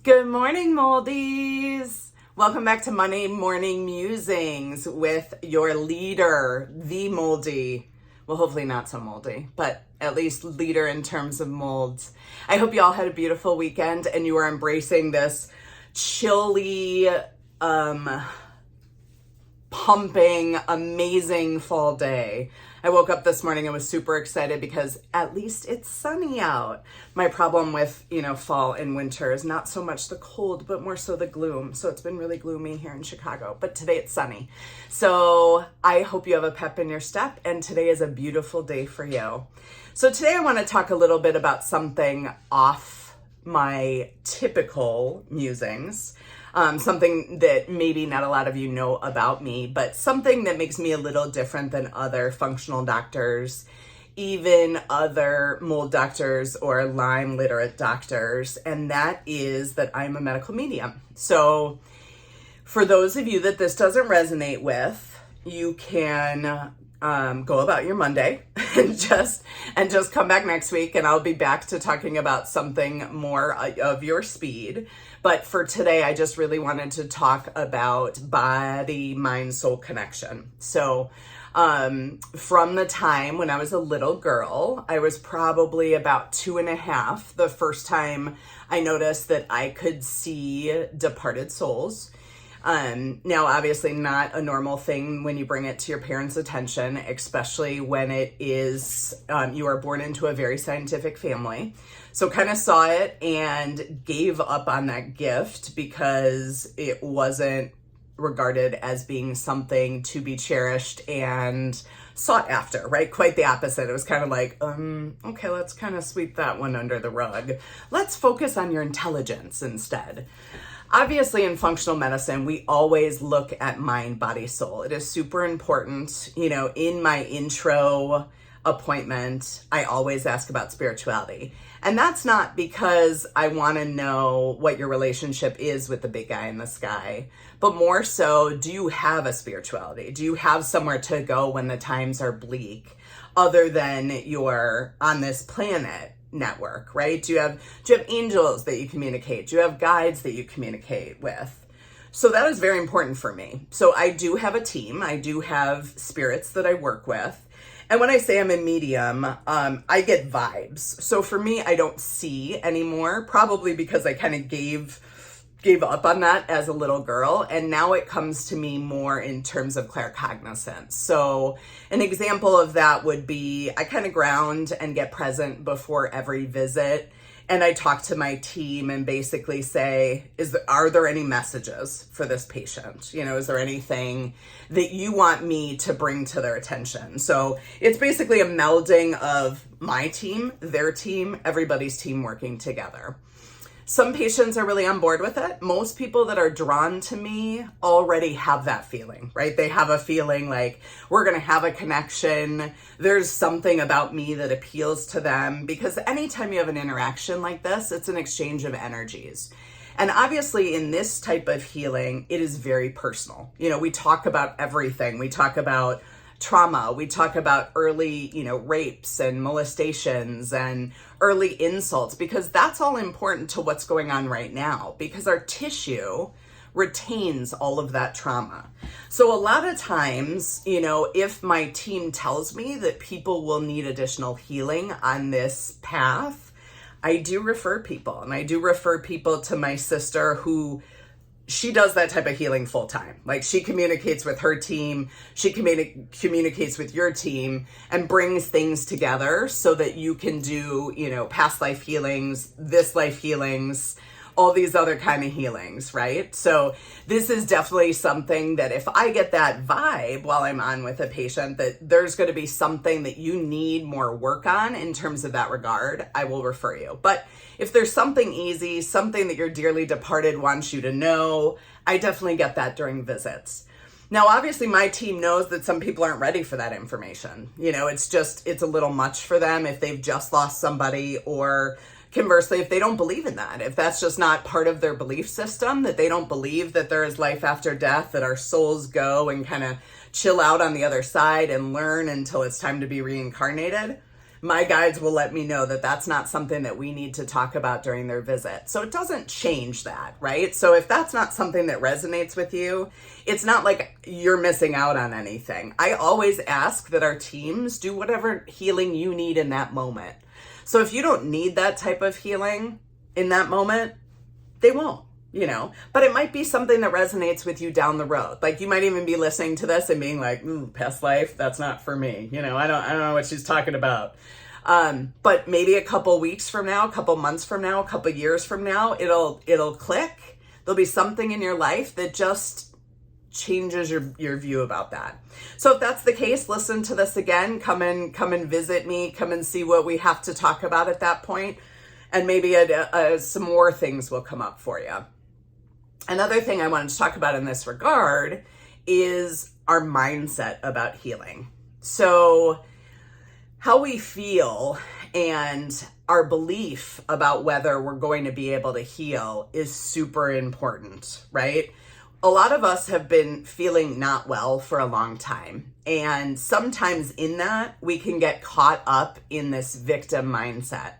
Good morning, Moldies. Welcome back to Monday Morning Musings with your leader, the Moldy. Well, hopefully not so moldy, but at least leader in terms of molds. I hope you all had a beautiful weekend and you are embracing this chilly, pumping, amazing fall day. I woke up this morning and was super excited because at least it's sunny out. My problem with, fall and winter is not so much the cold, but more so the gloom. So it's been really gloomy here in Chicago, but today it's sunny. So I hope you have a pep in your step, and today is a beautiful day for you. So today I want to talk a little bit about something off my typical musings. Something that maybe not a lot of you know about me, but something that makes me a little different than other functional doctors, even other mold doctors or Lyme literate doctors, and that is that I'm a medical medium. So for those of you that this doesn't resonate with, you can go about your Monday and just come back next week, and I'll be back to talking about something more of your speed. But for today, I just really wanted to talk about body, mind, soul connection. So from the time when I was a little girl, I was probably about 2.5, the first time I noticed that I could see departed souls. Now, obviously not a normal thing when you bring it to your parents' attention, especially when it is, you are born into a very scientific family. So kind of saw it and gave up on that gift because it wasn't regarded as being something to be cherished and sought after, right? Quite the opposite. It was kind of like, okay, let's kind of sweep that one under the rug. Let's focus on your intelligence instead. Obviously, in functional medicine, we always look at mind, body, soul. It is super important. In my intro appointment, I always ask about spirituality. And that's not because I want to know what your relationship is with the big guy in the sky, but more so, do you have a spirituality? Do you have somewhere to go when the times are bleak, other than you're on this planet network, right? Do you have angels that you communicate? Do you have guides that you communicate with? So that is very important for me. So I do have a team. I do have spirits that I work with. And when I say I'm a medium, I get vibes. So for me, I don't see anymore, probably because I kind of gave up on that as a little girl. And now it comes to me more in terms of claircognizance. So an example of that would be I kind of ground and get present before every visit. And I talk to my team and basically say, are there any messages for this patient? Is there anything that you want me to bring to their attention? So it's basically a melding of my team, their team, everybody's team working together. Some patients are really on board with it. Most people that are drawn to me already have that feeling, right? They have a feeling like we're going to have a connection. There's something about me that appeals to them, because anytime you have an interaction like this, it's an exchange of energies. And obviously in this type of healing, it is very personal. We talk about everything. We talk about trauma. We talk about early, rapes and molestations and early insults, because that's all important to what's going on right now, because our tissue retains all of that trauma. So a lot of times, if my team tells me that people will need additional healing on this path, I do refer people, and I do refer people to my sister who she does that type of healing full time. Like, she communicates with her team, she communicates with your team and brings things together so that you can do, past life healings, this life healings, all these other kind of healings, right? So this is definitely something that if I get that vibe while I'm on with a patient that there's going to be something that you need more work on in terms of that regard, I will refer you. But if there's something easy, something that your dearly departed wants you to know, I definitely get that during visits. Now, obviously, my team knows that some people aren't ready for that information. It's a little much for them if they've just lost somebody, or conversely, if they don't believe in that, if that's just not part of their belief system, that they don't believe that there is life after death, that our souls go and kind of chill out on the other side and learn until it's time to be reincarnated, my guides will let me know that that's not something that we need to talk about during their visit. So it doesn't change that, right? So if that's not something that resonates with you, it's not like you're missing out on anything. I always ask that our teams do whatever healing you need in that moment. So if you don't need that type of healing in that moment, they won't. But it might be something that resonates with you down the road. Like you might even be listening to this and being like, ooh, past life, that's not for me. I don't know what she's talking about. But maybe a couple weeks from now, a couple months from now, a couple years from now, it'll click. There'll be something in your life that just changes your view about that. So if that's the case, listen to this again, come and visit me, come and see what we have to talk about at that point. And maybe some more things will come up for you. Another thing I wanted to talk about in this regard is our mindset about healing. So how we feel and our belief about whether we're going to be able to heal is super important, right? A lot of us have been feeling not well for a long time. And sometimes in that, we can get caught up in this victim mindset,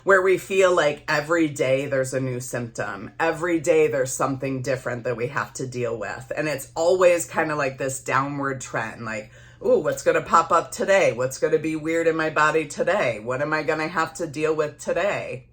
where we feel like every day there's a new symptom. Every day there's something different that we have to deal with. And it's always kind of like this downward trend, like, ooh, what's going to pop up today? What's going to be weird in my body today? What am I going to have to deal with today?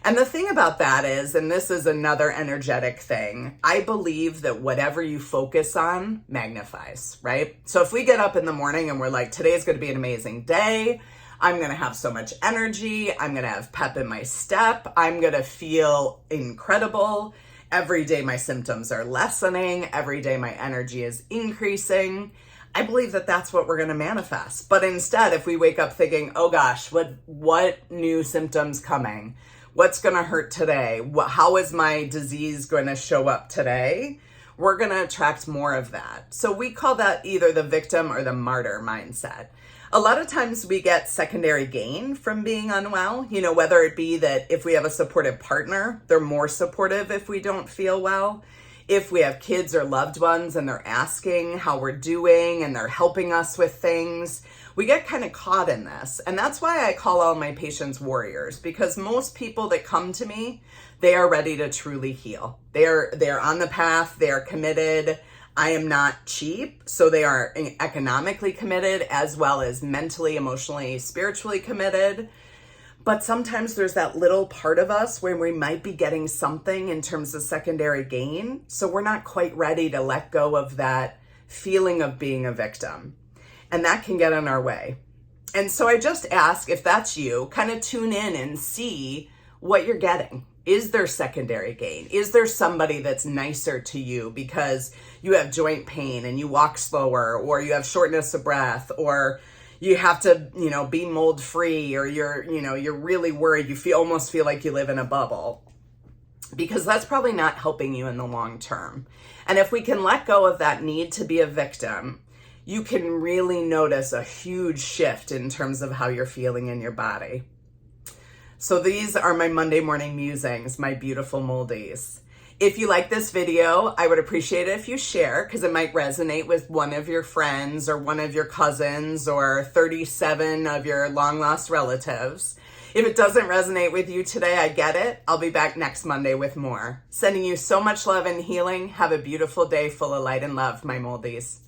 And the thing about that is, and this is another energetic thing, I believe that whatever you focus on magnifies, right? So if we get up in the morning and we're like, today's going to be an amazing day, I'm going to have so much energy. I'm going to have pep in my step. I'm going to feel incredible. Every day my symptoms are lessening. Every day my energy is increasing. I believe that that's what we're going to manifest. But instead, if we wake up thinking, oh gosh, what new symptoms coming? What's going to hurt today? How is my disease going to show up today? We're going to attract more of that. So we call that either the victim or the martyr mindset. A lot of times we get secondary gain from being unwell, whether it be that if we have a supportive partner, they're more supportive if we don't feel well. If we have kids or loved ones and they're asking how we're doing and they're helping us with things, we get kind of caught in this. And that's why I call all my patients warriors, because most people that come to me, they are ready to truly heal. They're on the path, they are committed. I am not cheap, so they are economically committed as well as mentally, emotionally, spiritually committed. But sometimes there's that little part of us where we might be getting something in terms of secondary gain, so we're not quite ready to let go of that feeling of being a victim. And that can get in our way. And so I just ask, if that's you, kind of tune in and see what you're getting. Is there secondary gain? Is there somebody that's nicer to you because you have joint pain and you walk slower, or you have shortness of breath, or you have to, be mold free, or you're really worried. You almost feel like you live in a bubble, because that's probably not helping you in the long term. And if we can let go of that need to be a victim, you can really notice a huge shift in terms of how you're feeling in your body. So these are my Monday morning musings, my beautiful moldies. If you like this video, I would appreciate it if you share, because it might resonate with one of your friends or one of your cousins or 37 of your long lost relatives. If it doesn't resonate with you today, I get it. I'll be back next Monday with more. Sending you so much love and healing. Have a beautiful day full of light and love, my moldies.